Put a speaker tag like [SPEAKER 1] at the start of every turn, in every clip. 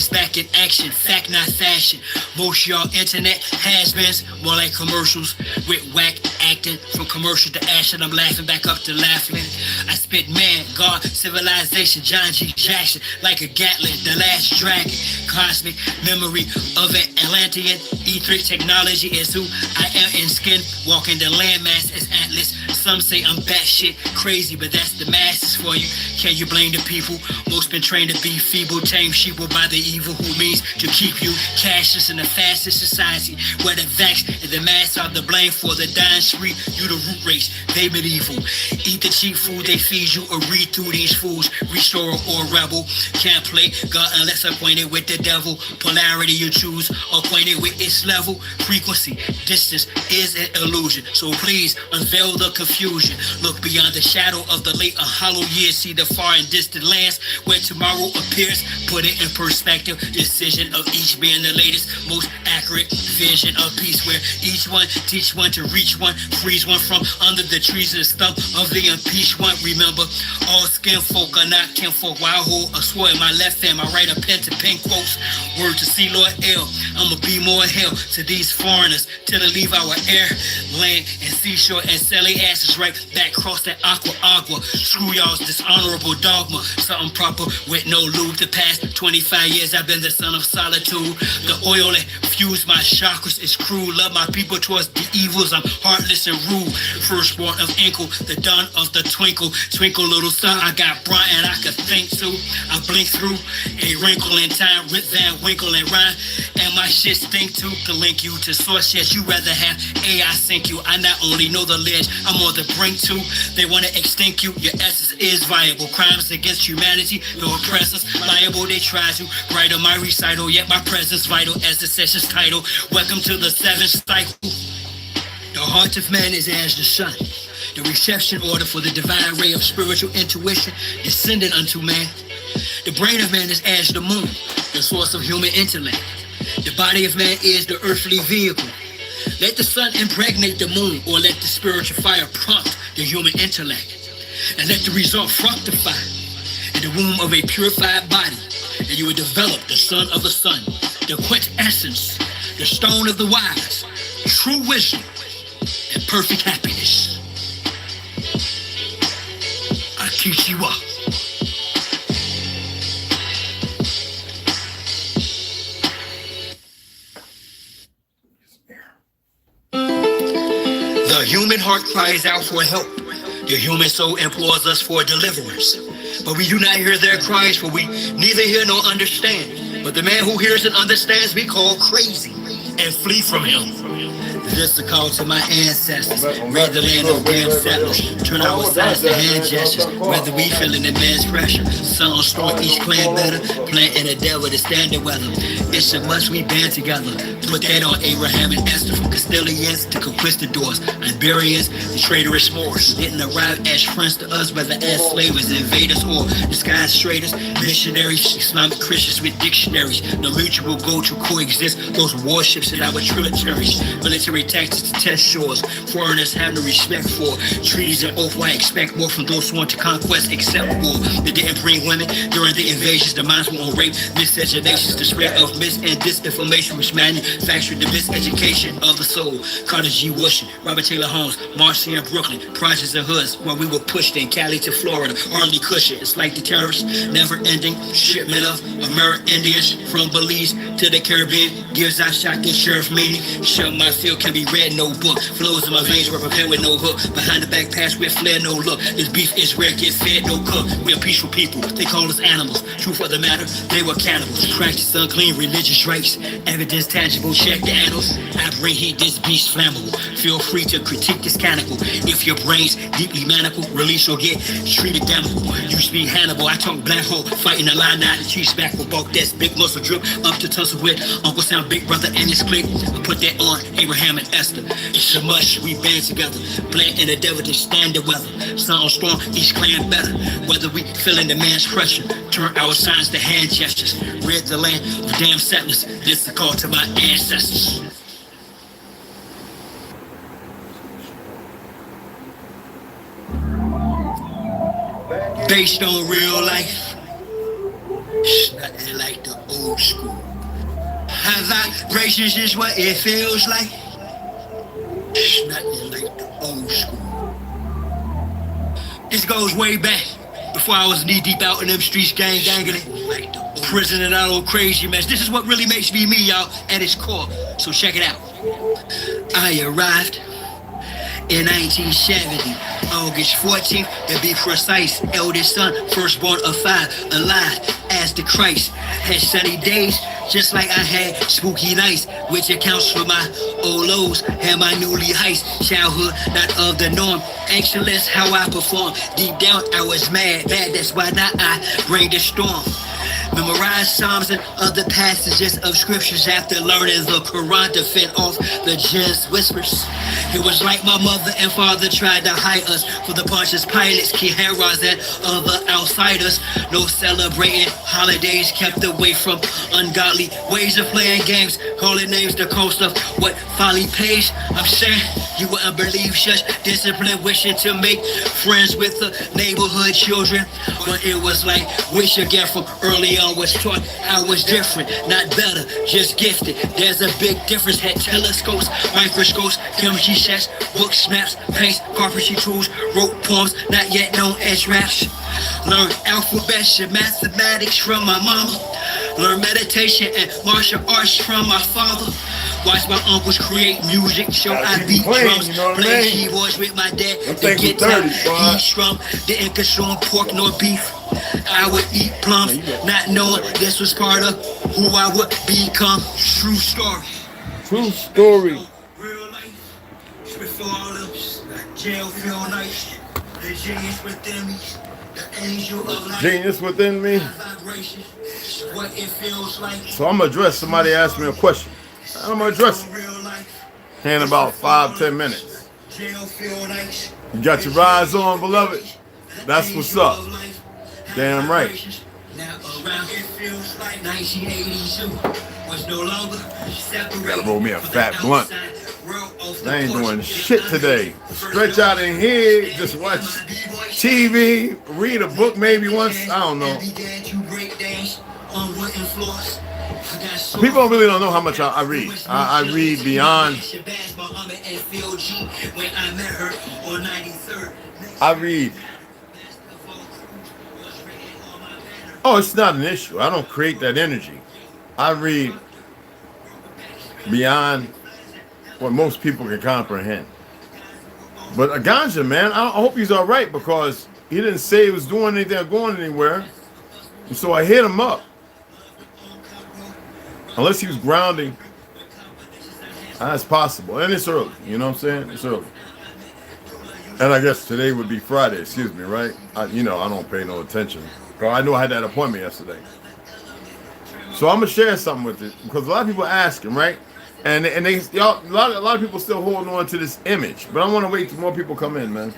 [SPEAKER 1] is back in action, fact not fashion. Most y'all internet has-beens, more like commercials with whack acting. From commercial to action, I'm laughing back up to laughing. I spit man, God, civilization, John G. Jackson, like a Gatling, the last dragon. Cosmic memory of an Atlantean. Etheric technology is who I am in skin. Walking the landmass as Atlas. Some say I'm batshit crazy, but that's the masses for you. Can you blame the people? Most been trained to be feeble, tame sheeple by the evil, who means to keep you cashless in the fastest society, where the vax and the mass are the blame for the dying street. You the root race, they medieval. Eat the cheap food they feed you or read through these fools. Restorer or rebel, can't play God unless acquainted with the devil. Polarity you choose, acquainted with its level. Frequency, distance is an illusion, so please unveil the confusion. Look beyond the shadow of the late and hollow years, see the far and distant lands where tomorrow appears. Put it in perspective, decision of each being the latest, most accurate vision of peace, where each one teach one to reach one, freeze one from under the trees and the stump of the impeached one. Remember, all skin folk are not kinfolk. While I hold a sword in my left hand, I write a pen to pen quotes. Word to see Lord L, I'ma be more hell to these foreigners till they leave our air, land, and seashore and sell their asses right back across that agua. Screw y'all's dishonorable dogma. Something proper with no lube. The past 25 years I've been the son of solitude. The oil that fused my chakras is cruel. Love my people towards the evils. I'm heartless and rude. Firstborn of Inkle, the dawn of the twinkle. Twinkle little star, I got bright and I could think too. I blink through a wrinkle in time, Rip Van Winkle and rhyme. And my shit stink too, to link you to source. Yes, you rather have AI sink you. I not only know the ledge, I'm on the brink too. They wanna extinct you, your essence is viable. Crimes against humanity, the oppressors liable. They try to write on my recital, yet my presence vital as the session's title. Welcome to the seventh cycle. The heart of man is as the sun, the reception order for the divine ray of spiritual intuition descending unto man. The brain of man is as the moon, the source of human intellect. The body of man is the earthly vehicle. Let the sun impregnate the moon, or let the spiritual fire prompt the human intellect. And let the result fructify in the womb of a purified body. And you will develop the son of the sun, the quintessence, the stone of the wise, true wisdom, and perfect happiness. Akishiwa. The human heart cries out for help. The human soul implores us for deliverance. But we do not hear their cries, for we neither hear nor understand. But the man who hears and understands we call crazy and flee from him. This is a call to my ancestors. Rid the land of damn settlers. Turn our sides to hand gestures. Whether we feeling immense pressure. Sun storm each clan better. Plant and the devil to stand the weather. It's a must we band together. Put that on Abraham and Esther. From Castilians to conquistadors. Iberians to traitorous Moors. Didn't arrive as friends to us, whether as slavers, invaders, or disguised traders. Missionaries, Islamic Christians with dictionaries. No mutual goal to coexist. Those warships in our tributaries. Military tactics to test shores. Foreigners have no respect for treaties and oath. I expect more from those who want to conquest except war. They didn't bring women during the invasions. The minds were on rape, miscegenations, the spread of mis and disinformation, which manufactured the miseducation of the soul. Carter G. Washington, Robert Taylor Holmes, Marcy and Brooklyn, projects and hoods, while we were pushed in Cali to Florida. Army cushion, it's like the terrorists, never ending shipment of American Indians from Belize to the Caribbean. Gives I shot this sheriff meeting. Shut my field can be read, no book. Flows in my veins were prepared with no hook. Behind the back pass with flair, no look. This beef is rare, get fed, no cook. We're peaceful people, they call us animals. Truth of the matter, they were cannibals. Practice unclean religious rites. Evidence tangible, check the annals. I bring heat, this beast flammable. Feel free to critique this canonical. If your brain's deeply manacled, release or get treated damnable. You speak Hannibal, I talk black hole. Fighting the line now, the chief's back with bulk. That's big muscle drip up to tussle with Uncle Sam, big brother and his clique. I put that on Abraham and Esther. It's a must, we band together. Plant and the devil to stand the weather. Sun storm, each clan better. Whether we feeling the man's pressure. Turn our signs to hand gestures. Rid the land of damn settlers. This is a call to my ancestors. Based on real life. It's nothing like the old old school. High vibrations is what it feels like. It's nothing like the old school. This goes way back, before I was knee deep out in them streets, ganging it. Prison and that old crazy mess. This is what really makes me me, y'all, at its core. So check it out. I arrived in 1970, August 14th, to be precise. Eldest son, firstborn of 5, alive as the Christ. Had sunny days, just like I had spooky nights, which accounts for my old lows and my newly heights. Childhood, not of the norm. Excellence, how I perform. Deep down, I was mad, that's why now I bring the storm. Memorize Psalms and other passages of scriptures after learning the Quran to fend off the jin's whispers. It was like my mother and father tried to hide us for the Pontius Pilates, Kiheras, and other outsiders. No celebrating holidays, kept away from ungodly ways of playing games, calling names the cost of what folly pays. I'm saying you wouldn't believe such discipline, wishing to make friends with the neighborhood children. But it was like wish again from early on. Was taught I was different, not better, just gifted. There's a big difference. Had telescopes, microscopes, chemistry sets, books, maps, paints, carpentry tools, wrote poems not yet known as raps. Learned alphabets and mathematics from my mama. Learned meditation and martial arts from my father. Watched my uncles create music, so I beat drums, play keyboards with my dad. The guitar, he strum, didn't consume pork nor beef. I would eat plums, not knowing this was part of who I would become. True story.
[SPEAKER 2] True story.
[SPEAKER 1] Real life. Before all this, jail feel nice. The genius within me. The angel of life.
[SPEAKER 2] Genius within me.
[SPEAKER 1] What it feels like.
[SPEAKER 2] So I'm gonna address somebody asked me a question. I'm gonna address it in about 5-10 minutes. You got your rise on, beloved? That's what's up. Damn right.
[SPEAKER 1] Now around it feels like 1982 was no longer separate.
[SPEAKER 2] Gotta roll me a fat blunt. I ain't doing shit today. Stretch out in here, just watch TV, read a book maybe once. I don't know. People really don't know how much I read. I read beyond. I read. Oh, it's not an issue. I don't create that energy. I read beyond what most people can comprehend. But a ganja, man, I hope he's all right, because he didn't say he was doing anything or going anywhere. And so I hit him up. Unless he was grounding, that's possible. And it's early, you know what I'm saying? It's early. And I guess today would be Friday, excuse me, right? I don't pay no attention. I knew I had that appointment yesterday. So I'm going to share something with it, because a lot of people are asking, right? And a lot of people still holding on to this image. But I want to wait till more people come in, man.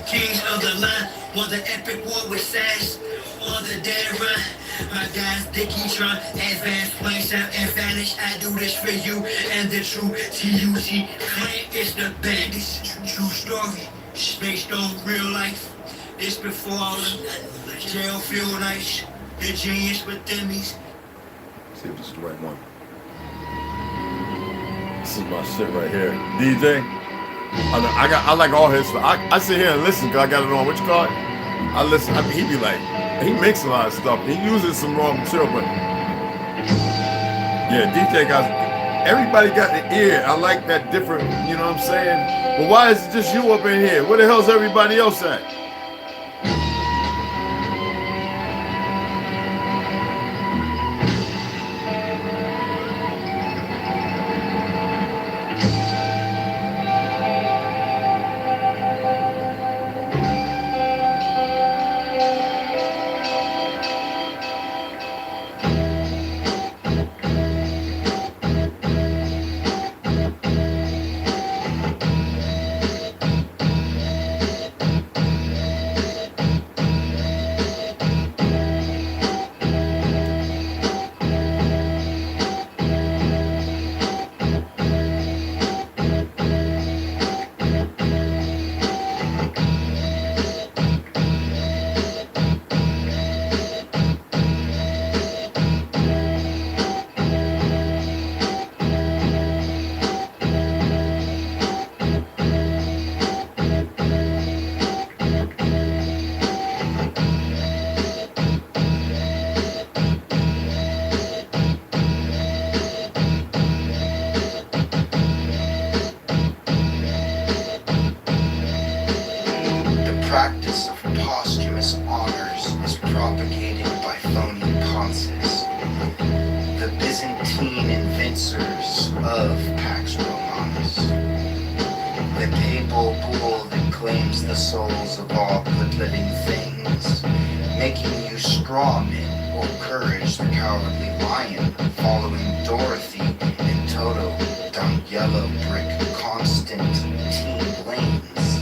[SPEAKER 1] Kings of the line, won the epic war with sass on the dead run. My guys, Dickie Tron, advanced place out and vanish. I do this for you and the true TUC claim is the bandits. True story, based on real life. This before all the jail feel nice. The genius within me.
[SPEAKER 2] See if this is the right one. This is my shit right here. DJ. I like all his stuff. I sit here and listen because I got it on. What you call it? I listen. I mean, he be like, he makes a lot of stuff. He uses some raw material, but yeah, DJ got, everybody got the ear. I like that different, you know what I'm saying? But why is it just you up in here? Where the hell's everybody else at?
[SPEAKER 3] propagated by phony ponces, the Byzantine inventors of Pax Romanus, the papal bull that claims the souls of all good living things, making you straw men or courage the cowardly lion, following Dorothy and Toto down yellow brick Constantine lanes.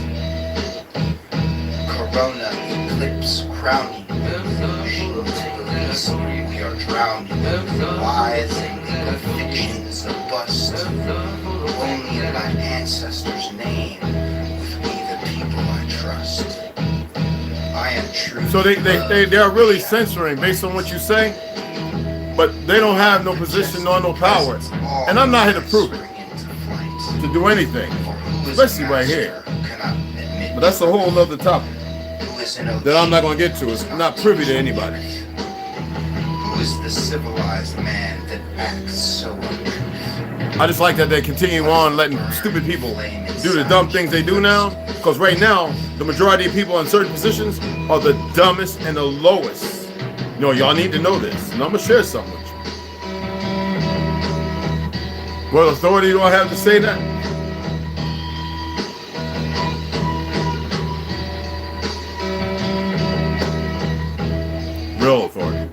[SPEAKER 3] Corona eclipse crowning, illusion to release, we are drowning, lies and legal fictions a bust, only in my ancestors' name, with we the people I trust. I am true.
[SPEAKER 2] So they are really censoring based on what you say, but they don't have no position nor no power. And I'm not here to prove it, to do anything, especially right here. But that's a whole other topic that I'm not going to get to. It's not privy to anybody.
[SPEAKER 3] Who is the civilized man that acts so uncouth?
[SPEAKER 2] I just like that they continue on letting stupid people do the dumb things they do now. Because right now, the majority of people in certain positions are the dumbest and the lowest. You know, y'all need to know this. And I'm going to share something with you. What authority do I have to say that? Real authority.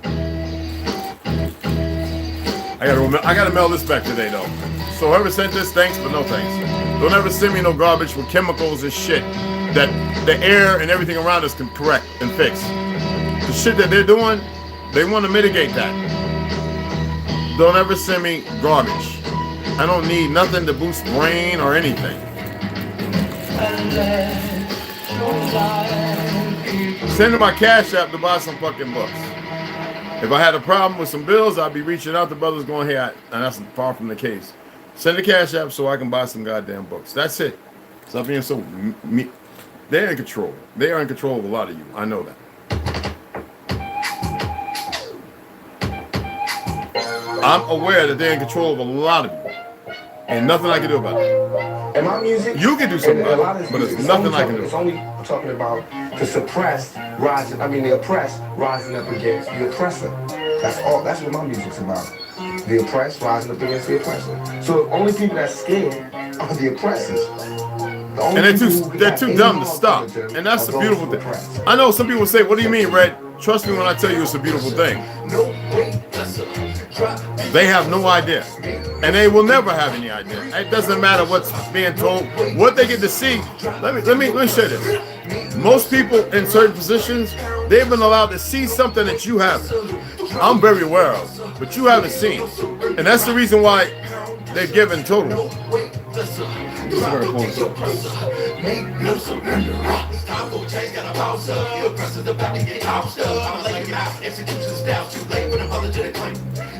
[SPEAKER 2] I gotta mail this back today though. So whoever sent this, thanks, but no thanks. Don't ever send me no garbage with chemicals and shit that the air and everything around us can correct and fix. The shit that they're doing, they want to mitigate that. Don't ever send me garbage. I don't need nothing to boost brain or anything. Send to my Cash App to buy some fucking books. If I had a problem with some bills, I'd be reaching out to brothers going, hey, and that's far from the case. Send the Cash App so I can buy some goddamn books. That's it. Stop being so they're in control. They are in control of a lot of you. I know that. I'm aware that they're in control of a lot of you. Ain't nothing I can do about it.
[SPEAKER 4] And my music,
[SPEAKER 2] you can do something about it, but there's nothing I can do.
[SPEAKER 4] It's only talking about the suppressed rising, the oppressed rising up against the oppressor. That's all. That's what my music's about. The oppressed rising up against the oppressor. So the only people that's scared are the oppressors.
[SPEAKER 2] And they're too dumb to stop. And that's the beautiful thing. I know some people say, what do you mean, Red? Trust me when I tell you it's a beautiful thing. They have no idea. And they will never have any idea. It doesn't matter what's being told. What they get to see, let me share this. Most people in certain positions, they've been allowed to see something that you haven't. I'm very aware of, but you haven't seen. And that's the reason why they're given total.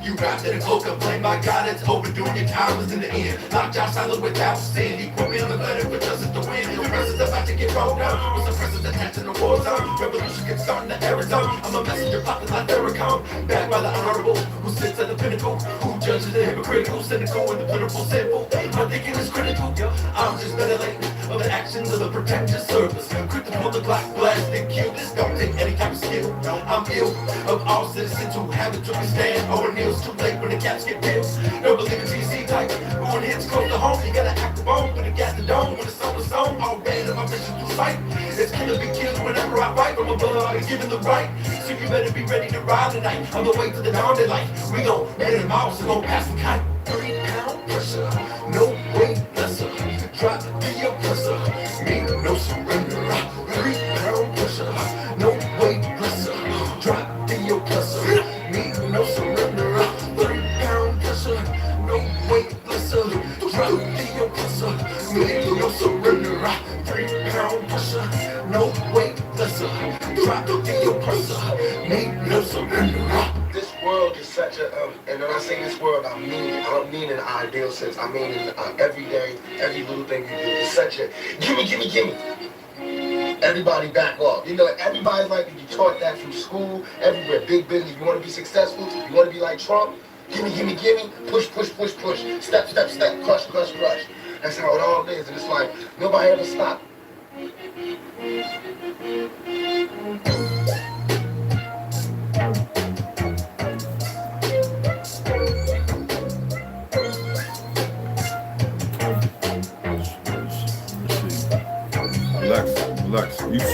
[SPEAKER 5] You rap that invoke a blame, my God, it's overdoing your time is in the end. Lock Josh silent without sin. You put me on the letter, but justice to win. Your presence about to get rolled up. With some presence attached to the war zone. Revolution can start in the Arizona. I'm a messenger popping like Theracon. Backed by the honorable, who sits at the pinnacle. Who judges the hypocritical, cynical, and the pitiful simple. My thinking is critical. I'm just ventilating of the actions of the protective service. Quick to pull the Glock, blast and kill. This don't take any type of skill. I'm ill of all citizens who haven't took a stand or kneel. Too late when the caps get peeled. Don't believe in TC type. But when hits close to home, you gotta act the bone. When it got the dome, when the soul is on, all red of my mission through sight. It's gonna be killed whenever I fight. From above, I given the right. So you better be ready to ride tonight. On the way to the dawn daylight. We gon' get in miles and gon' pass some kite. 3 pound pressure, no weight lesser. Drop the oppressor, me no surrender. 3 pound pressure, no weight lesser. Drop the oppressor, me no surrender. 3 pound pressure, no weight lesser. Drop the oppressor, me no surrender. 3 pound pressure, no weight lesser. Drop the oppressor, me no surrender.
[SPEAKER 4] This world is such a, and when I say this world, I don't mean in an ideal sense. I mean in every day, every little thing you do. It's such a gimme. Everybody back off. You know, everybody's like, you taught that from school, everywhere. Big business. You want to be successful? You want to be like Trump? Gimme. Push. Step. Crush. That's how it all is. And it's like, nobody ever stopped.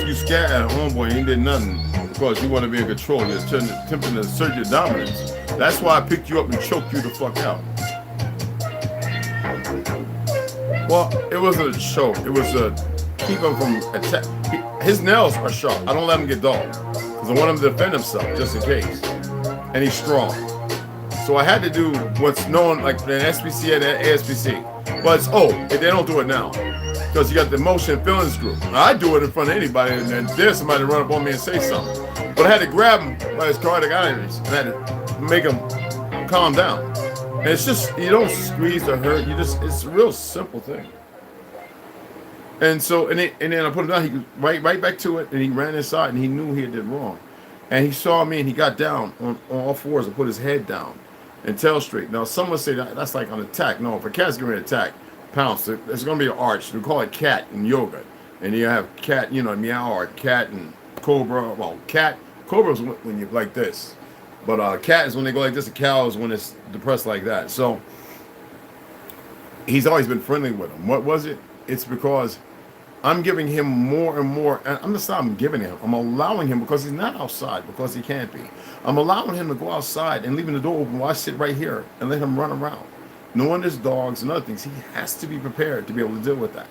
[SPEAKER 2] you scat at a homeboy and he did nothing because you want to be in control. You're attempting to assert your dominance. That's why I picked you up and choked you the fuck out. Well, it wasn't a choke. It was a keep him from attack. His nails are sharp. I don't let him get dull because I want him to defend himself just in case. And he's strong. So I had to do what's known like an SPC and an ASPC. But it's old. They don't do it now. Because you got the emotion and feelings group. Now, I do it in front of anybody, and there's somebody run up on me and say something. But I had to grab him by his cardiac arteries and I had to make him calm down. And it's just, you don't squeeze or hurt. You just, it's a real simple thing. And so, and then I put him down. He right back to it, and he ran inside, and he knew he did wrong. And he saw me, and he got down on all fours and put his head down and tail straight. Now, some would say that's like an attack. No, if a cat's going to attack, pounce. There's going to be an arch. We call it cat in yoga. And you have cat, you know, meow, or cat and cobra. Well, cobra is when you like this. But cat is when they go like this. A cow is when it's depressed like that. So he's always been friendly with him. What was it? It's because I'm giving him more and more. And I'm not giving him. I'm allowing him because he's not outside because he can't be. I'm allowing him to go outside and leaving the door open while I sit right here and let him run around. Knowing there's dogs and other things, he has to be prepared to be able to deal with that.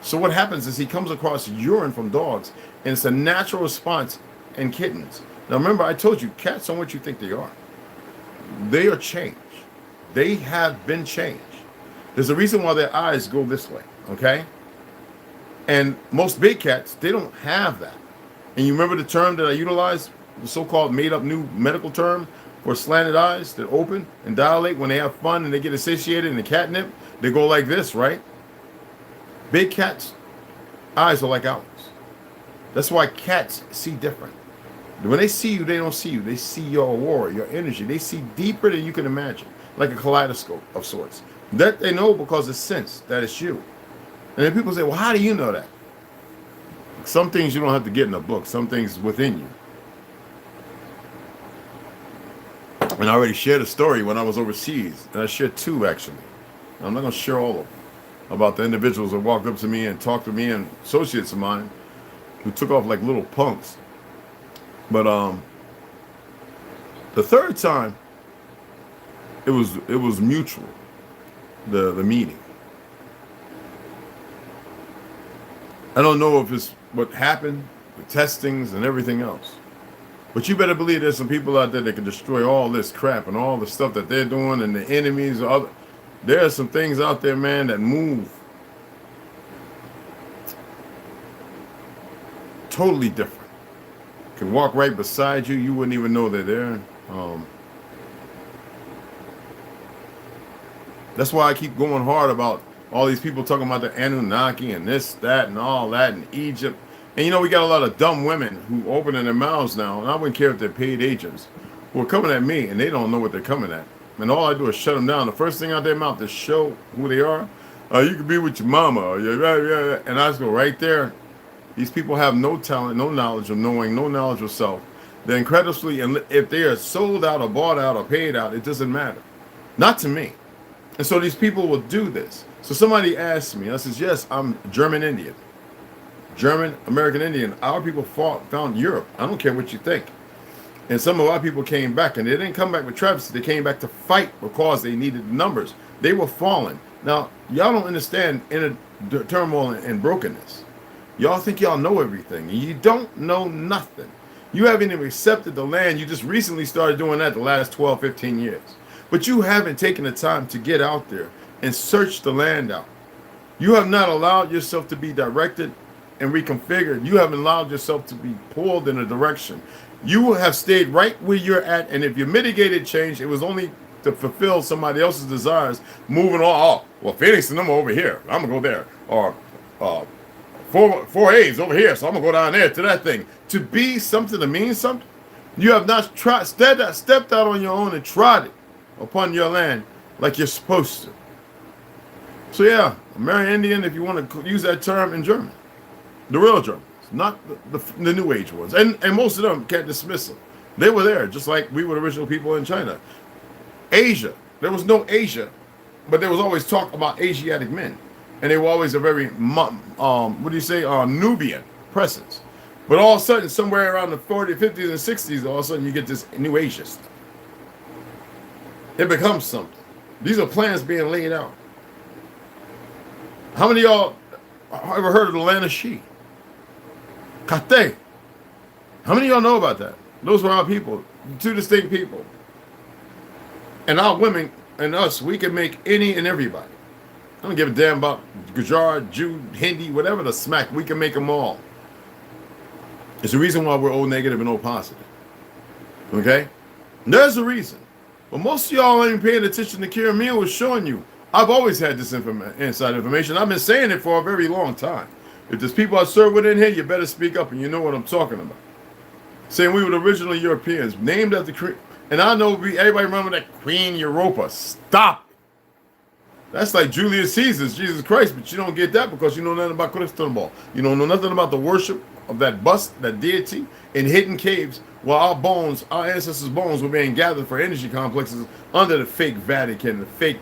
[SPEAKER 2] So what happens is he comes across urine from dogs, and it's a natural response in kittens. Now remember, I told you, cats aren't what you think they are. They are changed. They have been changed. There's a reason why their eyes go this way, okay? And most big cats, they don't have that. And you remember the term that I utilized, the so-called made-up new medical term for slanted eyes that open and dilate when they have fun and they get satiated in the catnip? They go like this, right? Big cats' eyes are like ours. That's why cats see different. When they see you, they don't see you. They see your aura, your energy. They see deeper than you can imagine, like a kaleidoscope of sorts. That they know because it's sense that it's you. And then people say, well, how do you know that? Some things you don't have to get in a book. Some things within you. And I already shared a story when I was overseas. And I shared two, actually. I'm not going to share all of them. About the individuals that walked up to me and talked to me and associates of mine who took off like little punks. But the third time, it was mutual, the meeting. I don't know if it's what happened, the testings and everything else. But you better believe there's some people out there that can destroy all this crap and all the stuff that they're doing and the enemies or other. There are some things out there, man, that move totally different. Can walk right beside you. You wouldn't even know they're there. That's why I keep going hard about all these people talking about the Anunnaki and this, that, and all that in Egypt. And you know, we got a lot of dumb women who opening their mouths now, and I wouldn't care if they're paid agents, who are coming at me, and they don't know what they're coming at. And all I do is shut them down. The first thing out their mouth to show who they are. You can be with your mama. And I just go right there. These people have no talent, no knowledge of knowing, no knowledge of self. They're incredibly, and if they are sold out or bought out or paid out, it doesn't matter. Not to me. And so these people will do this. So somebody asked me, I says, yes, I'm German Indian. German American Indian. Our people found Europe. I don't care what you think. And some of our people came back, and they didn't come back with travesty. They came back to fight because they needed the numbers. They were falling. Now, y'all don't understand inner turmoil and brokenness. Y'all think y'all know everything. You don't know nothing. You haven't even accepted the land. You just recently started doing that the last 12, 15 years. But you haven't taken the time to get out there and search the land out. You have not allowed yourself to be directed and reconfigured. You haven't allowed yourself to be pulled in a direction. You have stayed right where you're at, and if you mitigated change, it was only to fulfill somebody else's desires, moving on. Oh, well, Phoenix and them are over here. I'm going to go there. Or 4A's over here, so I'm going to go down there to that thing. To be something, to mean something, you have not stepped out on your own and tried it upon your land like you're supposed to. So yeah, American Indian, if you want to use that term in German. The real Germans, not the New Age ones. And most of them can't dismiss them. They were there, just like we were the original people in China. Asia, there was no Asia, but there was always talk about Asiatic men. And they were always a very, Nubian presence. But all of a sudden, somewhere around the 40s, 50s, and 60s, all of a sudden you get this new age stuff. It becomes something. These are plans being laid out. How many of y'all ever heard of the land of She? Kate. How many of y'all know about that? Those were our people, two distinct people. And our women and us, we can make any and everybody. I don't give a damn about Gujarat, Jew, Hindi, whatever the smack. We can make them all. It's the reason why we're O negative and O positive. Okay? And there's a reason. But most of y'all ain't paying attention to Kira Meal was showing you. I've always had this inside information. I've been saying it for a very long time. If there's people I serve within here, you better speak up and you know what I'm talking about. Saying we were the original Europeans, named after and I know everybody remember that Queen Europa. Stop. That's like Julius Caesar's Jesus Christ, but you don't get that because you know nothing about Christendom. You don't know nothing about the worship of that bust, that deity, in hidden caves while our bones, our ancestors' bones were being gathered for energy complexes under the fake Vatican, the fake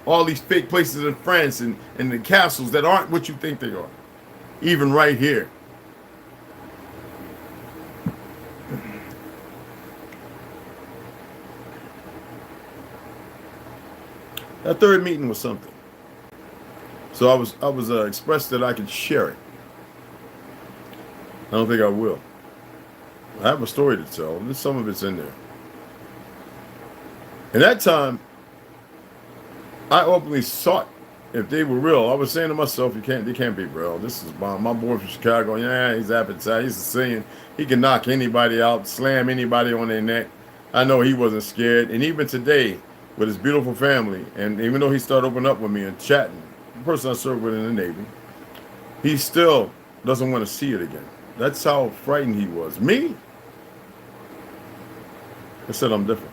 [SPEAKER 2] all these fake places in France and the castles that aren't what you think they are. Even right here. That third meeting was something. So I was expressed that I could share it. I don't think I will. I have a story to tell. And some of it's in there. And that time, I openly sought if they were real. I was saying to myself, they can't be real. This is my boy from Chicago. Yeah, he's appetite. He's a saying he can knock anybody out, slam anybody on their neck. I know he wasn't scared. And even today, with his beautiful family, and even though he started opening up with me and chatting, the person I served with in the Navy, he still doesn't want to see it again. That's how frightened he was. Me? I said I'm different.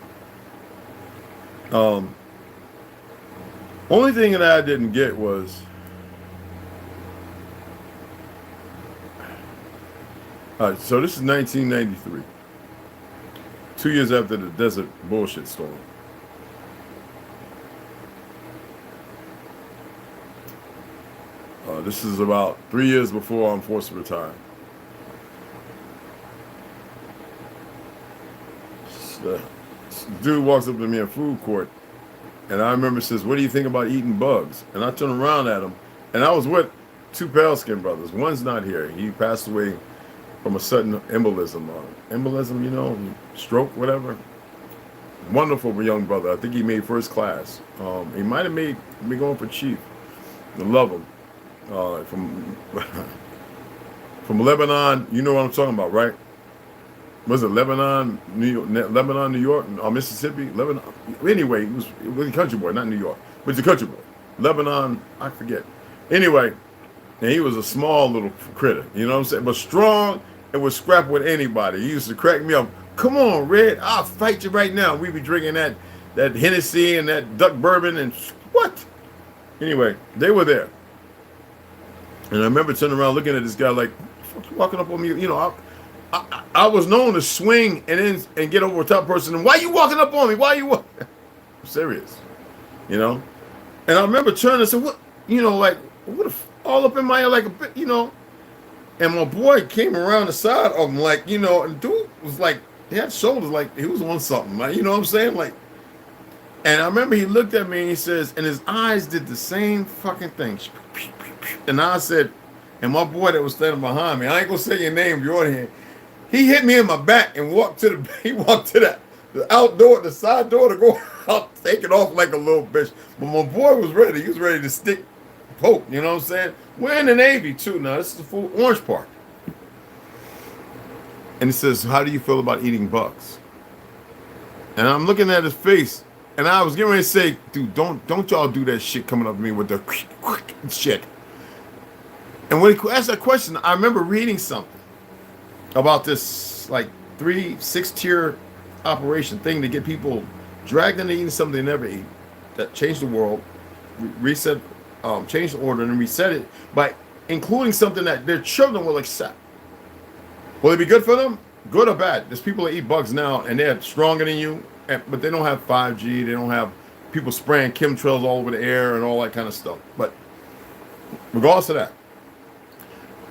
[SPEAKER 2] Only thing that I didn't get was so this is 1993. 2 years after the desert bullshit storm. This is about 3 years before I'm forced to retire. This dude walks up to me in food court, and I remember says, "What do you think about eating bugs?" And I turn around at him, and I was with two pale skin brothers. One's not here. He passed away from a sudden embolism. Embolism, you know, stroke, whatever. Wonderful young brother. I think he made first class. He might have made me going for chief. I love him. From Lebanon, you know what I'm talking about, right? Was it Lebanon, New York, or Mississippi? Lebanon. Anyway, it was a country boy, not New York, but it's a country boy. Lebanon, I forget. Anyway, and he was a small little critter, you know what I'm saying? But strong and would scrap with anybody. He used to crack me up. Come on, Red, I'll fight you right now. We be drinking that Hennessy and that duck bourbon and what? Anyway, they were there. And I remember turning around looking at this guy like, fuck you walking up on me? You know, I was known to swing and get over a top person. And why you walking up on me? Why you walking? I'm serious, you know? And I remember turning and said, what, you know, like, what all up in my ear like a bit, you know? And my boy came around the side of him like, you know, and dude was like, he had shoulders like he was on something, like, you know what I'm saying? Like, and I remember he looked at me and he says, and his eyes did the same fucking thing. And I said, and my boy that was standing behind me, I ain't gonna say your name, you're on here. He hit me in my back and walked to the outdoor, the side door to go out, take it off like a little bitch. But my boy was ready. He was ready to stick, poke, you know what I'm saying? We're in the Navy too now. This is the full Orange Park. And he says, how do you feel about eating bugs? And I'm looking at his face, and I was getting ready to say, dude, don't y'all do that shit coming up to me with the shit. And when he asked that question, I remember reading something about this like 6-tier operation thing to get people dragged into eating something they never eat, that changed the world, reset, changed the order and reset it by including something that their children will accept. Will it be good for them? Good or bad? There's people that eat bugs now and they're stronger than you, but they don't have 5G. They don't have people spraying chemtrails all over the air and all that kind of stuff. But regardless of that,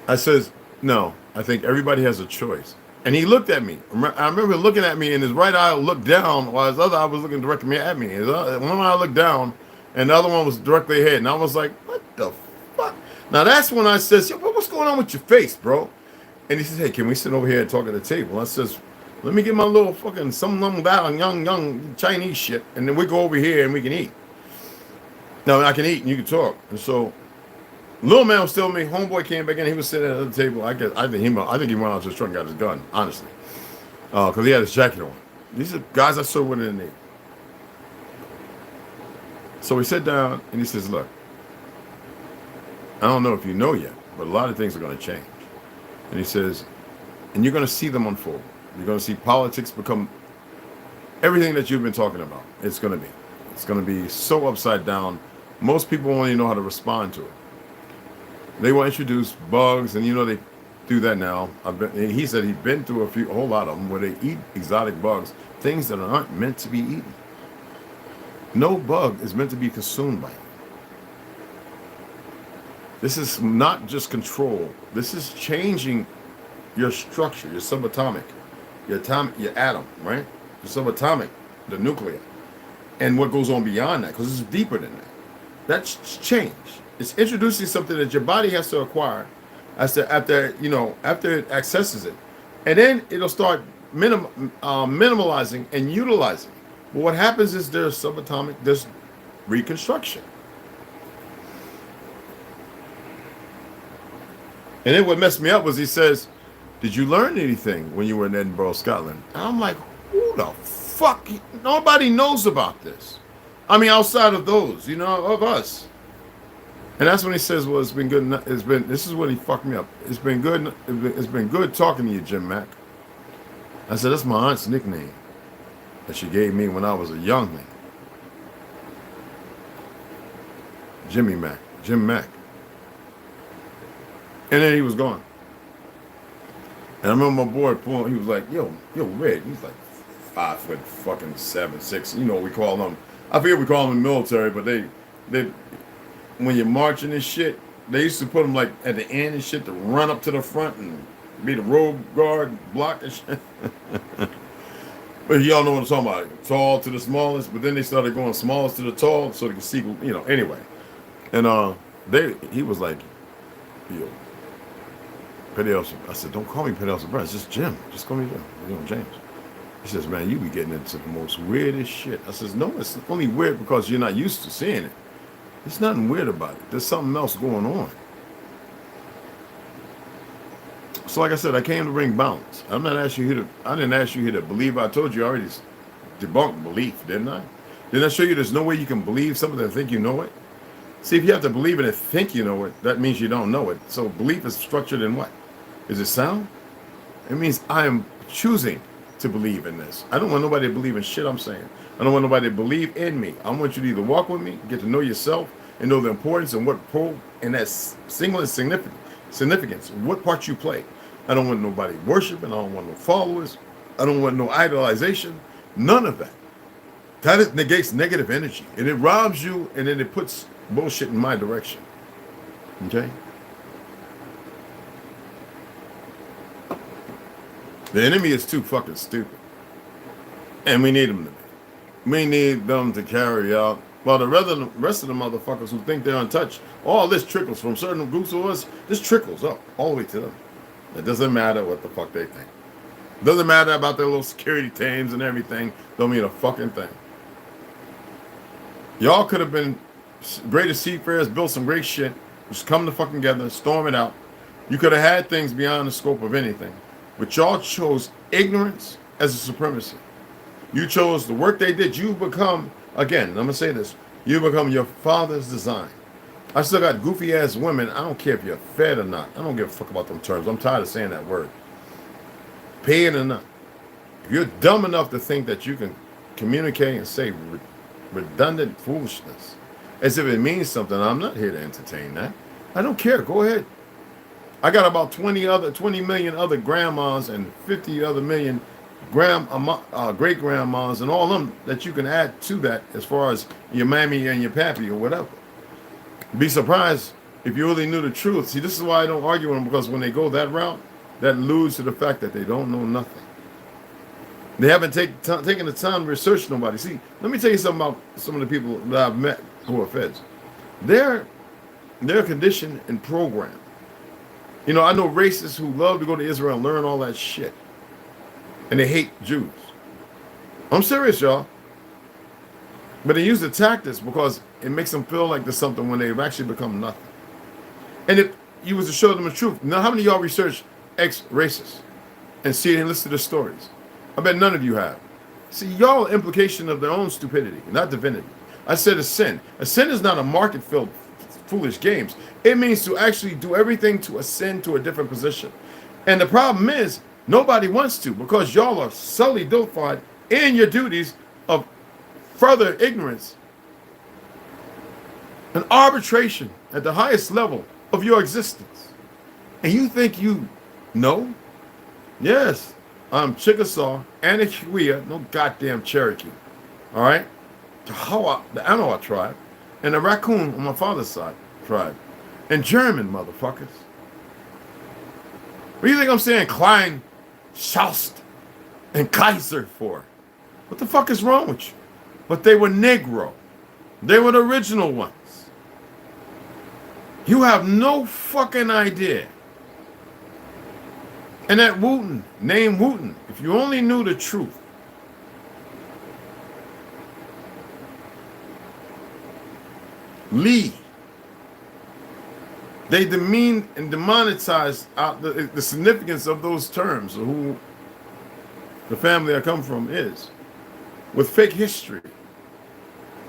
[SPEAKER 2] I says, no, I think everybody has a choice. And he looked at me. I remember looking at me, and his right eye looked down while his other eye was looking directly at me. One eye looked down, and the other one was directly ahead. And I was like, what the fuck? Now that's when I says, yo, what's going on with your face, bro? And he says, hey, can we sit over here and talk at the table? I says, let me get my little fucking some young Chinese shit, and then we go over here and we can eat. No, I can eat and you can talk. And so little man was still me. Homeboy came back in. He was sitting at the table. I think he went out to his truck and got his gun, honestly, because he had his jacket on. These are guys I saw with in the Navy. So we sat down and he says, look, I don't know if you know yet, but a lot of things are going to change. And he says, and you're going to see them unfold. You're going to see politics become everything that you've been talking about. It's going to be so upside down. Most people won't even know how to respond to it. They will introduce bugs, and you know they do that now. He said he'd been through a whole lot of them where they eat exotic bugs, things that aren't meant to be eaten. No bug is meant to be consumed by you. This is not just control. This is changing your structure, your subatomic, your atom, right? The subatomic, the nuclear, and what goes on beyond that, because it's deeper than that. That's change. It's introducing something that your body has to acquire after it accesses it, and then it'll start minimalizing and utilizing. But what happens is there's subatomic, there's reconstruction. And then what messed me up was he says, did you learn anything when you were in Edinburgh, Scotland? And I'm like, who the fuck? Nobody knows about this. I mean, outside of those, of us. And that's when he says, well, it's been good. This is when he fucked me up. It's been good talking to you, Jim Mack. I said, that's my aunt's nickname that she gave me when I was a youngling. Jim Mack. And then he was gone. And I remember my boy pulling, he was like, yo, Red. He's like 5'7", 6. We call them, I forget we call them in the military, but they when you're marching and shit, they used to put them like at the end and shit to run up to the front and be the road guard, block and shit. But y'all know what I'm talking about. Tall to the smallest, but then they started going smallest to the tall so they could see, anyway. And he was like, yo, Pedelso. I said, don't call me Pedelso, bro. It's just Jim. Just call me Jim. James. He says, man, you be getting into the most weirdest shit. I says, no, it's only weird because you're not used to seeing it. There's nothing weird about it. There's something else going on. So like I said, I came to bring balance. I didn't ask you here to believe. I told you I already debunked belief, didn't I? Didn't I show you there's no way you can believe something and think you know it? See, if you have to believe it and think you know it, that means you don't know it. So belief is structured in what? Is it sound? It means I am choosing to believe in this. I don't want nobody to believe in shit I'm saying. I don't want nobody to believe in me. I want you to either walk with me, get to know yourself, and know the importance and what role in that single significance, what part you play. I don't want nobody worshiping. I don't want no followers. I don't want no idolization. None of that. That negates negative energy, and it robs you, and then it puts bullshit in my direction. Okay? The enemy is too fucking stupid. And we need them to be. We need them to carry out. While the rest of the motherfuckers who think they're untouched, all this trickles from certain groups of us, this trickles up all the way to them. It doesn't matter what the fuck they think. It doesn't matter about their little security teams and everything. Don't mean a fucking thing. Y'all could have been greatest seafarers, built some great shit. Just come to fucking together, storm it out. You could have had things beyond the scope of anything. But y'all chose ignorance as a supremacy. You chose the work they did. You become, again, I'm going to say this. You become your father's design. I still got goofy ass women. I don't care if you're fed or not. I don't give a fuck about them terms. I'm tired of saying that word. Paid or not. If you're dumb enough to think that you can communicate and say redundant foolishness as if it means something, I'm not here to entertain that. I don't care. Go ahead. I got about 20 million other grandmas and 50 other million great grandmas and all them that you can add to that as far as your mammy and your pappy or whatever. Be surprised if you really knew the truth. See, this is why I don't argue with them, because when they go that route, that alludes to the fact that they don't know nothing. They haven't taken the time to research nobody. See, let me tell you something about some of the people that I've met who are feds. They're conditioned and programmed. You know, I know racists who love to go to Israel and learn all that shit. And they hate Jews. I'm serious, y'all. But they use the tactics because it makes them feel like there's something when they've actually become nothing. And if you was to show them the truth, now how many of y'all research ex-racists and see and listen to their stories? I bet none of you have. See, y'all are implication of their own stupidity, not divinity. I said a sin. A sin is not a market-filled foolish games. It means to actually do everything to ascend to a different position. And the problem is, nobody wants to, because y'all are solely deified in your duties of further ignorance and arbitration at the highest level of your existence. And you think you know? Yes, I'm Chickasaw, Anahuia, no goddamn Cherokee. All right? The Anawa tribe, and the Raccoon on my father's side tribe, and German motherfuckers. What do you think I'm saying Klein, Schaust, and Kaiser for? What the fuck is wrong with you? But they were Negro. They were the original ones. You have no fucking idea. And that Wooten, name Wooten, if you only knew the truth. Lee. They demean and demonetize out the significance of those terms, of who the family I come from is, with fake history.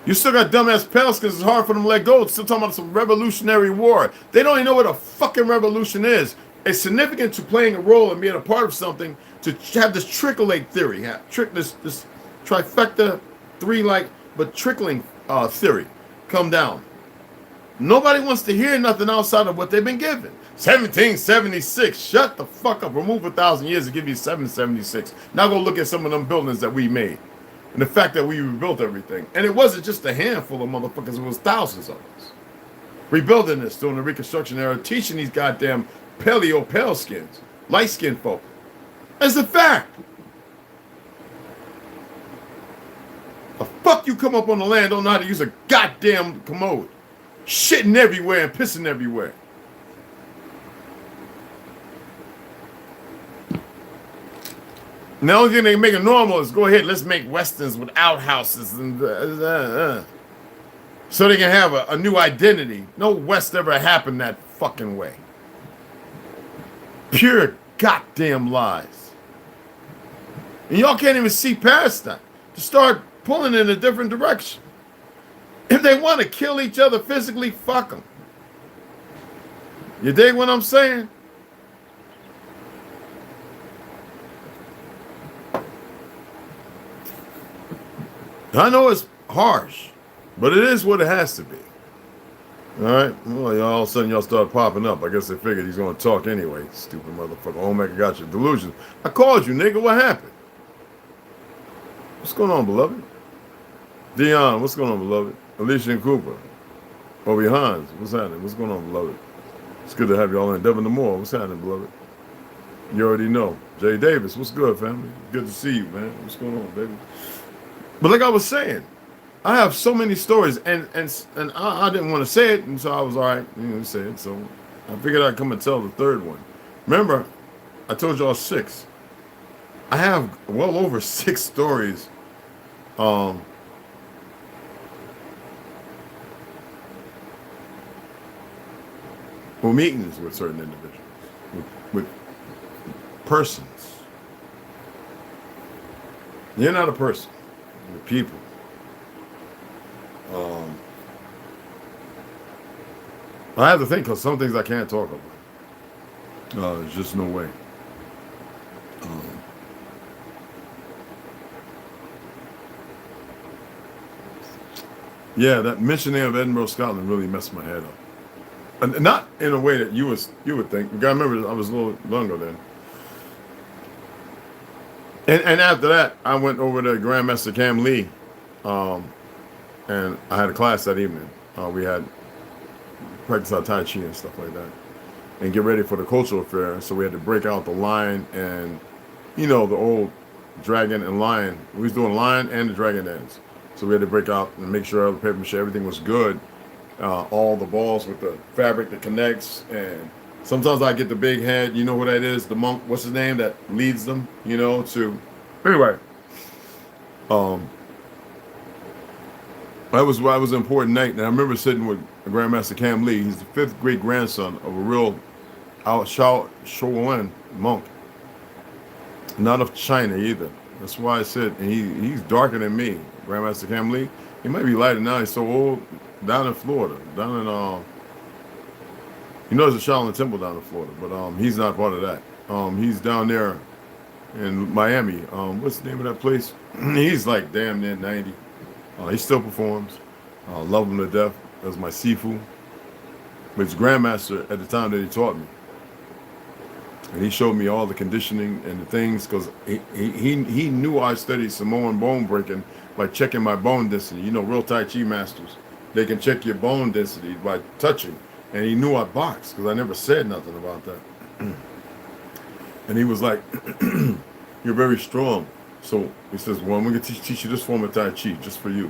[SPEAKER 2] You still got dumbass pals because it's hard for them to let go. It's still talking about some revolutionary war. They don't even know what a fucking revolution is. It's significant to playing a role and being a part of something, to have this trickle-lake theory, this trifecta, but trickling theory come down. Nobody wants to hear nothing outside of what they've been given. 1776. Shut the fuck up. Remove 1,000 years to give you 776. Now go look at some of them buildings that we made. And the fact that we rebuilt everything. And it wasn't just a handful of motherfuckers. It was thousands of us. Rebuilding this during the Reconstruction era. Teaching these goddamn paleo pale skins. Light-skinned folk. That's a fact. The fuck you come up on the land don't know how to use a goddamn commode. Shitting everywhere and pissing everywhere. And the only thing they can make it normal is go ahead, let's make westerns with outhouses and so they can have a new identity. No West ever happened that fucking way. Pure goddamn lies. And y'all can't even see past that. To start pulling in a different direction. If they want to kill each other physically, fuck them. You dig what I'm saying? I know it's harsh, but it is what it has to be. All right? Well, all of a sudden y'all start popping up. I guess they figured he's going to talk anyway. Stupid motherfucker. Omega got your delusions. I called you, nigga. What happened? What's going on, beloved? Dion, what's going on, beloved? Alicia and Cooper. Bobby Hans, what's happening? What's going on, beloved? It's good to have you all in. Devin Moore, what's happening, beloved? You already know. Jay Davis, what's good, family? Good to see you, man. What's going on, baby? But like I was saying, I have so many stories, and I didn't want to say it, and so I was all right, to say it. So I figured I'd come and tell the third one. Remember, I told y'all 6. I have well over 6 stories. Well, meetings with certain individuals, with persons. You're not a person, you're people. I have to think, because some things I can't talk about. There's just no way. Yeah, that mentioning of Edinburgh, Scotland really messed my head up. And not in a way that you would think. You gotta remember, I was a little younger then. And after that, I went over to Grandmaster Cam Lee, and I had a class that evening. We had practice our Tai Chi and stuff like that. and get ready for the cultural fair. So we had to break out the lion and, you know, the old dragon and lion. We was doing lion and the dragon dance. So we had to break out and make sure all the paper mache, everything was good. All the balls with the fabric that connects. And sometimes I get the big head, you know who that is? The monk, what's his name, that leads them, you know, to, anyway. That was an important night. And I remember sitting with Grandmaster Cam Lee. He's the 5th great grandson of a real Shaolin monk. Not of China either. That's why I said, and he's darker than me. Grandmaster Cam Lee. He might be lighter now. He's so old. Down in Florida. Down in, you know there's a Shaolin temple down in Florida. But he's not part of that. He's down there in Miami. What's the name of that place? He's like damn near 90. He still performs. Love him to death. That was my Sifu. But his grandmaster at the time that he taught me. And he showed me all the conditioning and the things because he knew I studied Samoan bone breaking by checking my bone density. You know, real Tai Chi masters, they can check your bone density by touching. And he knew I boxed because I never said nothing about that. And he was like, you're very strong. So he says, well, I'm going to teach you this form of Tai Chi just for you.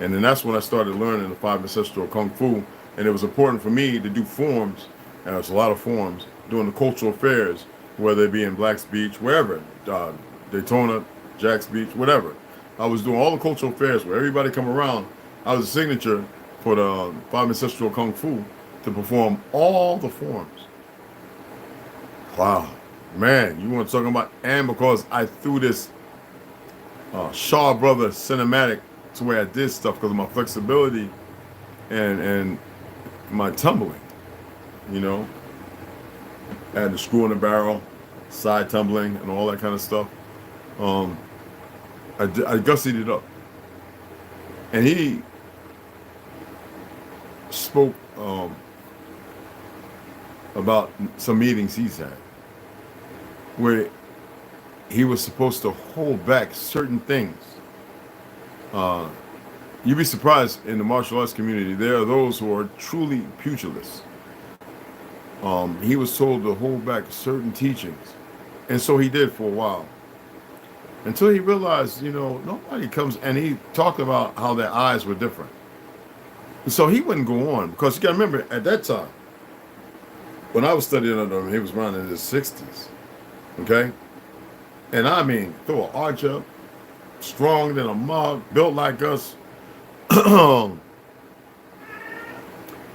[SPEAKER 2] And then that's when I started learning the 5 ancestral Kung Fu. And it was important for me to do forms, and there's a lot of forms, doing the cultural fairs, whether it be in Black's Beach, wherever, Daytona, Jack's Beach, whatever. I was doing all the cultural fairs where everybody come around. I was a signature for the 5 ancestral Kung Fu to perform all the forms. Wow. Man, you want to talk about, and because I threw this Shaw Brothers cinematic to where I did stuff because of my flexibility and my tumbling, you know. I had the screw in the barrel, side tumbling, and all that kind of stuff. I gussied it up. And he spoke about some meetings he's had where he was supposed to hold back certain things. You'd be surprised in the martial arts community, there are those who are truly pugilists. He was told to hold back certain teachings. And so he did for a while. Until he realized, you know, nobody comes, and he talked about how their eyes were different. And so he wouldn't go on, because you got to remember, at that time, when I was studying under him, he was around in his 60s. Okay? And I mean, throw an arch up, strong than a mug, built like us,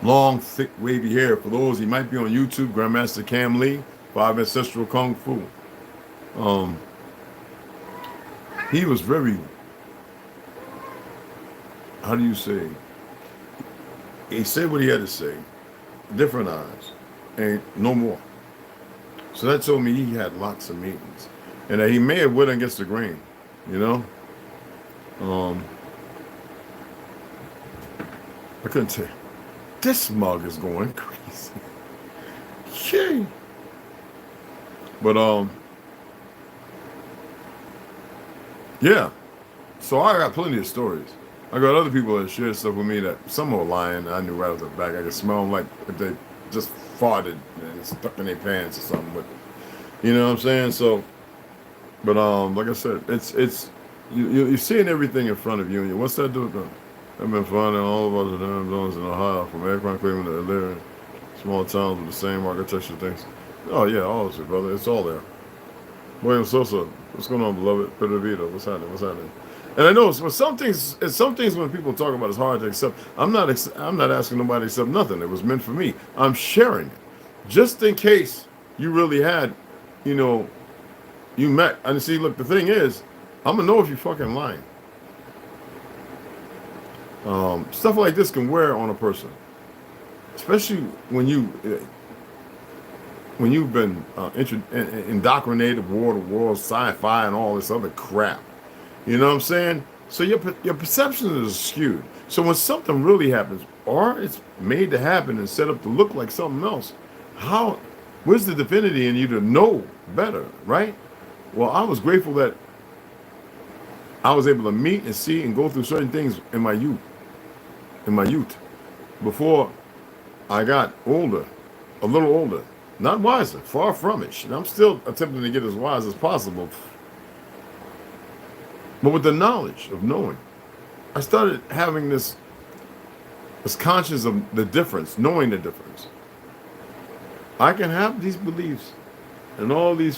[SPEAKER 2] long, thick, wavy hair. For those, he might be on YouTube, Grandmaster Cam Lee, 5 Ancestral Kung Fu. He was very, how do you say? He said what he had to say. Different eyes, and no more. So that told me he had lots of meetings, and that he may have went against the grain, you know. I couldn't tell you. This mug is going crazy. Yay. But yeah. So I got plenty of stories. I got other people that shared stuff with me that some were lying. I knew right off the back. I could smell them like if they just farted and stuck in their pants or something. But you know what I'm saying? So, but like I said, it's you're seeing everything in front of you. And what's that do? I've been finding all of us damn zones in Ohio, from Akron, Cleveland to Elyria, small towns with the same architecture things. Oh yeah, all of it, brother. It's all there. William Sosa, what's going on, beloved? Pedro Vito, what's happening? What's happening? And I know some things when people talk about it's hard to accept. I'm not asking nobody to accept nothing. It was meant for me. I'm sharing it, just in case you really had, you know, you met. And see, look, the thing is, I'm gonna know if you're fucking lying. Stuff like this can wear on a person, especially when you've been indoctrinated, war to world, sci-fi, and all this other crap. You know what I'm saying? So your perception is skewed. So when something really happens, or it's made to happen and set up to look like something else, where's the divinity in you to know better, right? Well, I was grateful that I was able to meet and see and go through certain things in my youth. Before I got older, a little older, Not wiser, far from it. Shit, I'm still attempting to get as wise as possible. But with the knowledge of knowing, I started having this conscious of the difference, knowing the difference. I can have these beliefs and all these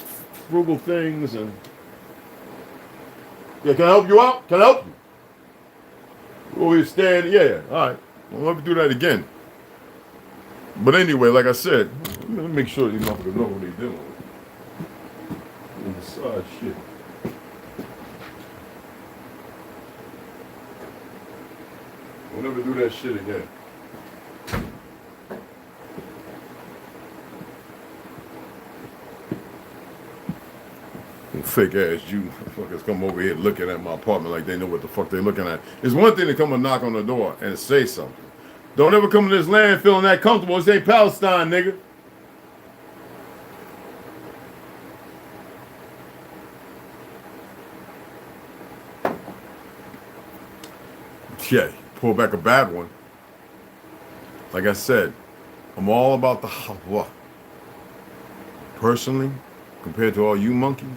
[SPEAKER 2] frugal things and yeah, can I help you out? Can I help you? Oh, you stand, yeah, all right. Well, let me do that again. But anyway, like I said, let me make sure these motherfuckers know what they're doing. Inside shit. We'll never do that shit again. Fake ass Jew motherfuckers come over here looking at my apartment like they know what the fuck they're looking at. It's one thing to come and knock on the door and say something. Don't ever come to this land feeling that comfortable. This ain't Palestine, nigga. Yeah, pull back a bad one. Like I said, I'm all about the Hawa. Personally, compared to all you monkeys,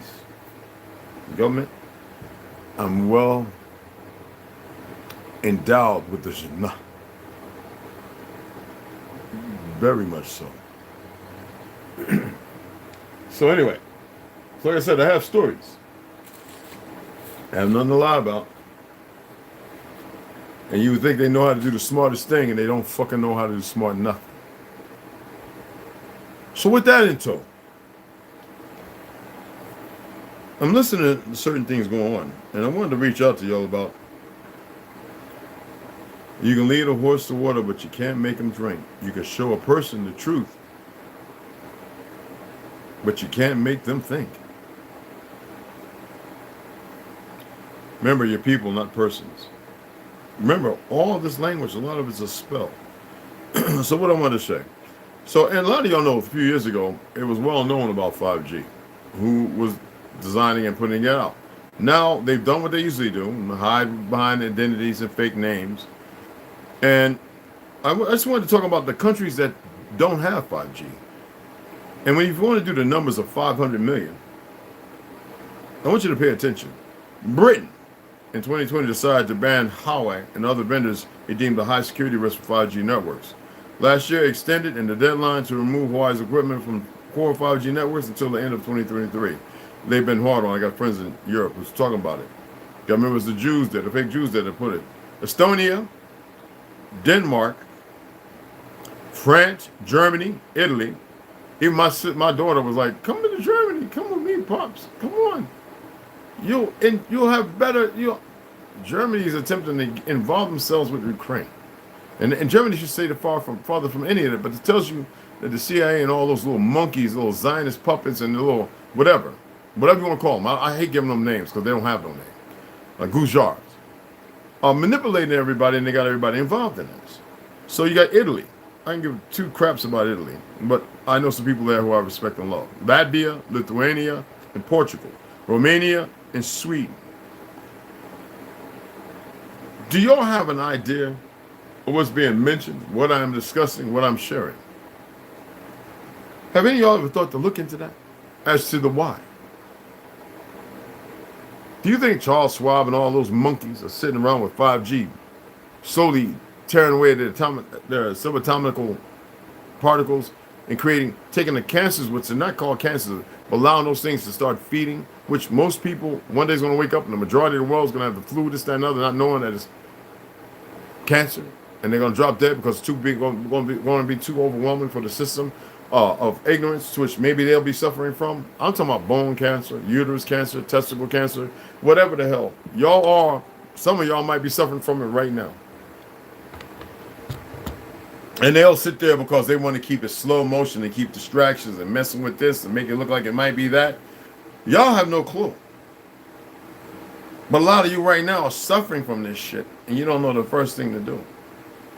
[SPEAKER 2] the government, I'm well endowed with the Jannah. Very much so. So anyway, so like I said, I have stories. I have nothing to lie about. And you would think they know how to do the smartest thing, and they don't fucking know how to do smart nothing. So with that in tow, I'm listening to certain things going on, and I wanted to reach out to y'all about, you can lead a horse to water, but you can't make him drink. You can show a person the truth, but you can't make them think. Remember, you're people, not persons. Remember, all this language, a lot of it's a spell. So what I want to say. So, and a lot of y'all know, a few years ago, it was well known about 5G. Who was designing and putting it out. Now, they've done what they usually do, hide behind identities and fake names. And I just wanted to talk about the countries that don't have 5G. And when you want to do the numbers of 500 million, I want you to pay attention. Britain, in 2020, decided to ban Huawei and other vendors it deemed a high security risk for 5G networks. Last year, extended in the deadline to remove Huawei's equipment from core 5G networks until the end of 2023. They've been hard on. I got friends in Europe who's talking about it. Got members of the Jews there, the fake Jews there that put it. Estonia, Denmark, France, Germany, Italy. Even my daughter was like, "Come to Germany, come with me, pops. Come on. You'll have better." Germany is attempting to involve themselves with Ukraine, and Germany should stay farther from any of it. But it tells you that the CIA and all those little monkeys, little Zionist puppets, and the little whatever you want to call them. I hate giving them names because they don't have no name. Like Goujards are manipulating everybody, and they got everybody involved in this. So you got Italy. I can give two craps about Italy, but I know some people there who I respect and love. Latvia, Lithuania, and Portugal. Romania, and Sweden. Do y'all have an idea of what's being mentioned, what I'm discussing, what I'm sharing? Have any of y'all ever thought to look into that as to the why? Do you think Charles Schwab and all those monkeys are sitting around with 5G, slowly tearing away their subatomical particles and taking the cancers, which are not called cancers, but allowing those things to start feeding, which most people one day is going to wake up and the majority of the world is going to have the flu, this, that, and other, not knowing that it's cancer, and they're going to drop dead because it's too big, going to be too overwhelming for the system of ignorance, which maybe they'll be suffering from. I'm talking about bone cancer, uterus cancer, testicle cancer, whatever the hell. Some of y'all might be suffering from it right now. And they'll sit there because they want to keep it slow motion and keep distractions and messing with this and make it look like it might be that. Y'all have no clue. But a lot of you right now are suffering from this shit, and you don't know the first thing to do.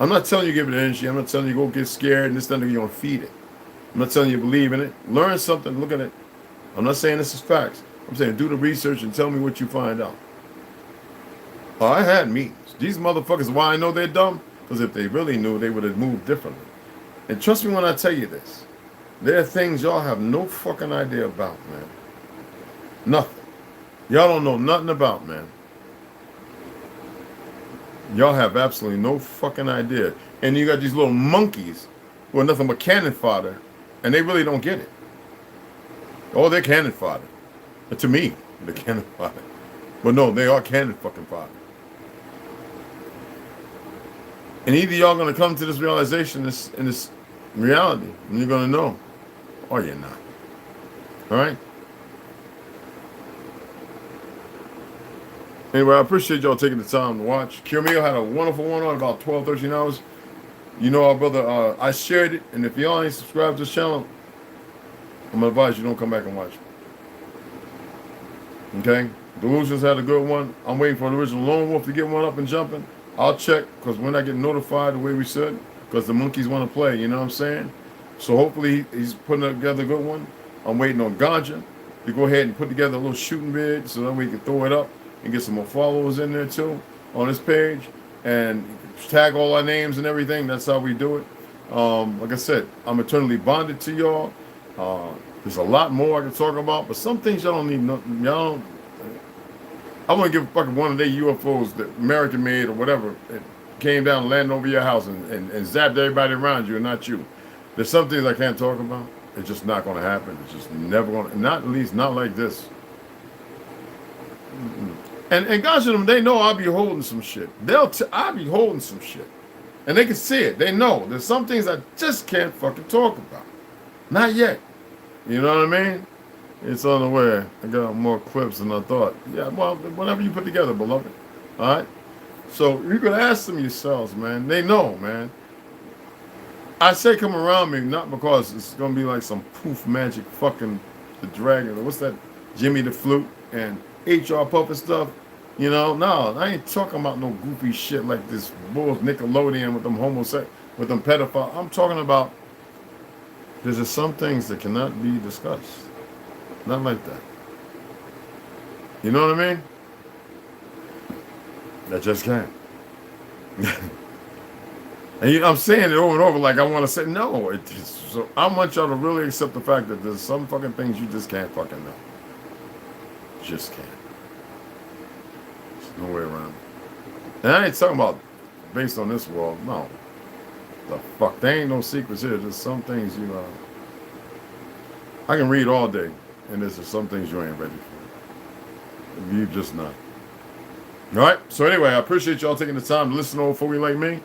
[SPEAKER 2] I'm not telling you give it energy. I'm not telling you go get scared and this, that, you're going to feed it. I'm not telling you believe in it. Learn something. Look at it. I'm not saying this is facts. I'm saying do the research and tell me what you find out. Oh, I had meetings. These motherfuckers, why I know they're dumb? Because if they really knew, they would have moved differently. And trust me when I tell you this. There are things y'all have no fucking idea about, man. Nothing. Y'all don't know nothing about, man. Y'all have absolutely no fucking idea. And you got these little monkeys who are nothing but cannon fodder, and they really don't get it. Oh, they're cannon fodder. To me, they're cannon fodder. But no, they are cannon fucking fodder. And either y'all gonna come to this realization, in this reality, and you're gonna know, or you're not. All right? Anyway, I appreciate y'all taking the time to watch. Kiyomiya had a wonderful one on about 12, 13 hours. You know our brother, I shared it, and if y'all ain't subscribed to this channel, I'm gonna advise you don't come back and watch. Okay? Delusions had a good one. I'm waiting for the original Lone Wolf to get one up and jumping. I'll check, because we're not getting notified the way we should, because the monkeys want to play, you know what I'm saying? So hopefully he's putting together a good one. I'm waiting on Ganja to go ahead and put together a little shooting vid so that we can throw it up and get some more followers in there too on this page and tag all our names and everything. That's how we do it. Like I said, I'm eternally bonded to y'all. There's a lot more I can talk about, but some things y'all don't need. Y'all don't. I want to give fucking one of their UFOs that American made or whatever. It came down and landed over your house and zapped everybody around you and not you. There's some things I can't talk about. It's just not going to happen. It's just never going to, not at least not like this. And gosh, they know I'll be holding some shit. I'll be holding some shit. And they can see it. They know. There's some things I just can't fucking talk about. Not yet. You know what I mean? It's on the way. I got more clips than I thought. Yeah, well, whatever you put together, beloved. All right? So you can ask them yourselves, man. They know, man. I say come around me, not because it's going to be like some poof magic fucking the dragon. What's that? Jimmy the Flute and HR puppet stuff. You know, no, I ain't talking about no goofy shit like this bull Nickelodeon with them with them pedophiles. I'm talking about there's just some things that cannot be discussed. Not like that. You know what I mean? That just can't. And I'm saying it over and over like I want to say, no. So I want y'all to really accept the fact that there's some fucking things you just can't fucking know. Just can't. There's no way around it. And I ain't talking about based on this world. No. The fuck? There ain't no secrets here. There's some things, you know. I can read all day. And there's just some things you ain't ready for. You just not. All right. So anyway, I appreciate y'all taking the time to listen to old fogey like me.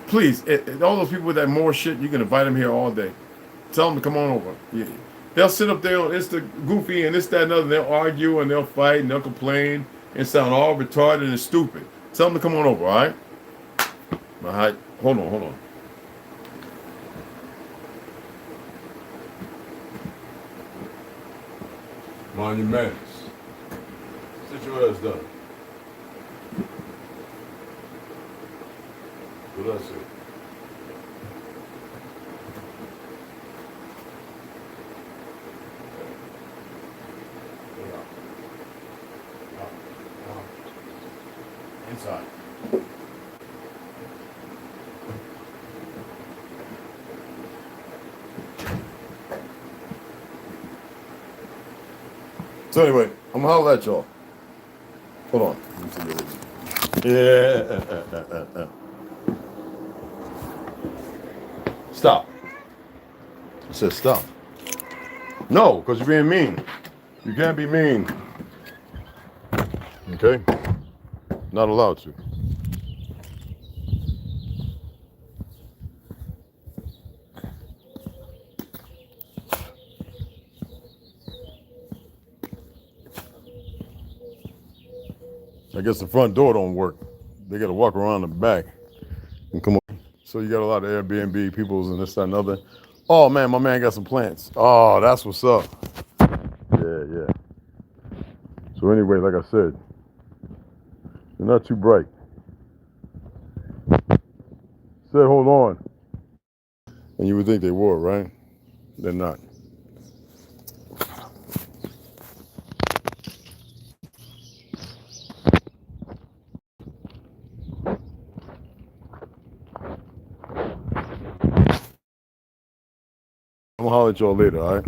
[SPEAKER 2] Please, all those people with that more shit, you can invite them here all day. Tell them to come on over. Yeah. They'll sit up there on Insta Goofy and this, that, and other. And they'll argue and they'll fight and they'll complain and sound all retarded and stupid. Tell them to come on over. All right. All right. Hold on. Mind your manners. Sit your ass down. What I say? Inside. So anyway, I'm gonna holler at y'all. Hold on. Yeah. Stop. I said stop. No, because you're being mean. You can't be mean. Okay? Not allowed to. I guess the front door don't work. They got to walk around the back and come on. So you got a lot of Airbnb peoples and this, that, and other. Oh, man, my man got some plants. Oh, that's what's up. Yeah. So anyway, like I said, they're not too bright. Said, hold on. And you would think they were, right? They're not. gonna holler at y'all later, all right?